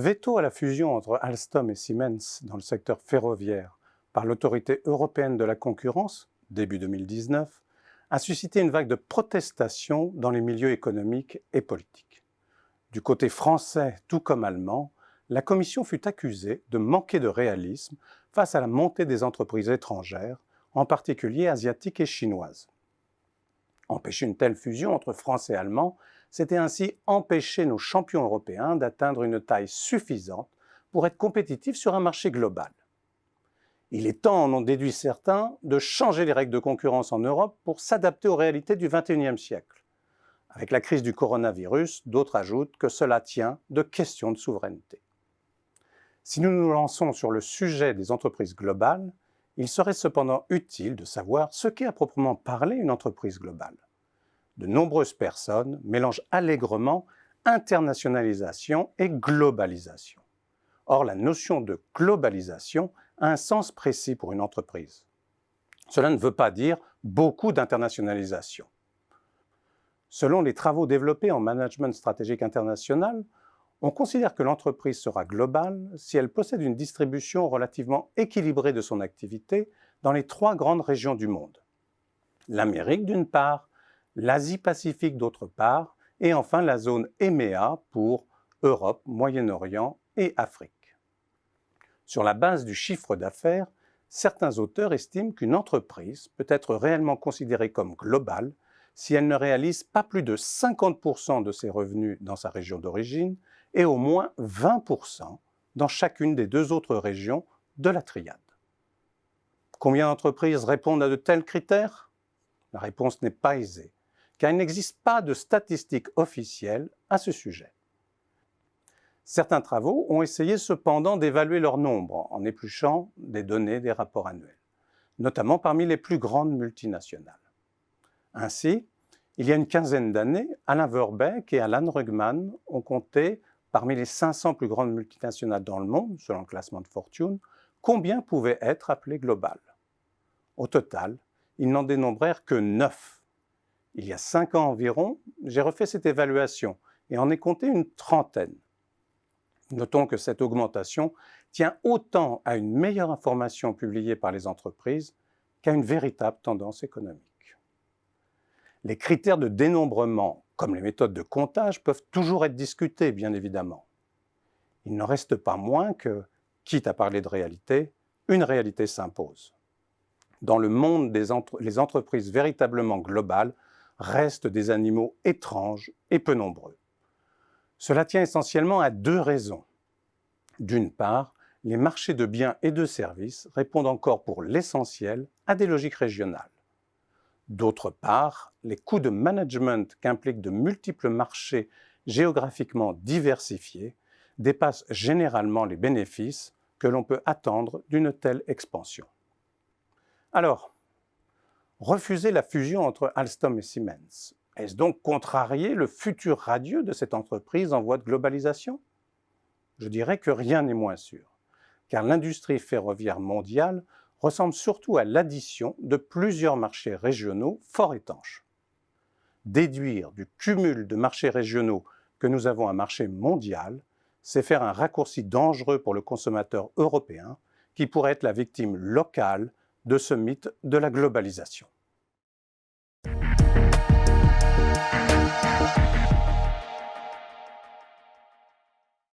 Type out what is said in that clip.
veto à la fusion entre Alstom et Siemens dans le secteur ferroviaire par l'Autorité européenne de la concurrence, début 2019, a suscité une vague de protestations dans les milieux économiques et politiques. Du côté français, tout comme allemand, la Commission fut accusée de manquer de réalisme face à la montée des entreprises étrangères, en particulier asiatiques et chinoises. Empêcher une telle fusion entre Français et Allemands, c'était ainsi empêcher nos champions européens d'atteindre une taille suffisante pour être compétitifs sur un marché global. Il est temps, en ont déduit certains, de changer les règles de concurrence en Europe pour s'adapter aux réalités du XXIe siècle. Avec la crise du coronavirus, d'autres ajoutent que cela tient de questions de souveraineté. Si nous nous lançons sur le sujet des entreprises globales, il serait cependant utile de savoir ce qu'est à proprement parler une entreprise globale. De nombreuses personnes mélangent allègrement internationalisation et globalisation. Or, la notion de globalisation a un sens précis pour une entreprise. Cela ne veut pas dire beaucoup d'internationalisation. Selon les travaux développés en management stratégique international, on considère que l'entreprise sera globale si elle possède une distribution relativement équilibrée de son activité dans les 3 grandes régions du monde. L'Amérique d'une part, l'Asie-Pacifique d'autre part, et enfin la zone EMEA pour Europe, Moyen-Orient et Afrique. Sur la base du chiffre d'affaires, certains auteurs estiment qu'une entreprise peut être réellement considérée comme globale si elle ne réalise pas plus de 50% de ses revenus dans sa région d'origine et au moins 20% dans chacune des 2 autres régions de la triade. Combien d'entreprises répondent à de tels critères? La réponse n'est pas aisée, car il n'existe pas de statistiques officielles à ce sujet. Certains travaux ont essayé cependant d'évaluer leur nombre en épluchant des données des rapports annuels, notamment parmi les plus grandes multinationales. Ainsi, il y a une quinzaine d'années, Alain Verbeek et Alan Rugman ont compté, parmi les 500 plus grandes multinationales dans le monde, selon le classement de Fortune, combien pouvaient être appelées globales. Au total, ils n'en dénombrèrent que 9. Il y a 5 ans environ, j'ai refait cette évaluation et en ai compté une trentaine. Notons que cette augmentation tient autant à une meilleure information publiée par les entreprises qu'à une véritable tendance économique. Les critères de dénombrement, comme les méthodes de comptage, peuvent toujours être discutés, bien évidemment. Il n'en reste pas moins que, quitte à parler de réalité, une réalité s'impose. Dans le monde les entreprises véritablement globales restent des animaux étranges et peu nombreux. Cela tient essentiellement à 2 raisons. D'une part, les marchés de biens et de services répondent encore pour l'essentiel à des logiques régionales. D'autre part, les coûts de management qu'impliquent de multiples marchés géographiquement diversifiés dépassent généralement les bénéfices que l'on peut attendre d'une telle expansion. Alors, refuser la fusion entre Alstom et Siemens, est-ce donc contrarier le futur radieux de cette entreprise en voie de globalisation? Je dirais que rien n'est moins sûr, car l'industrie ferroviaire mondiale ressemble surtout à l'addition de plusieurs marchés régionaux fort étanches. Déduire du cumul de marchés régionaux que nous avons un marché mondial, c'est faire un raccourci dangereux pour le consommateur européen qui pourrait être la victime locale de ce mythe de la globalisation.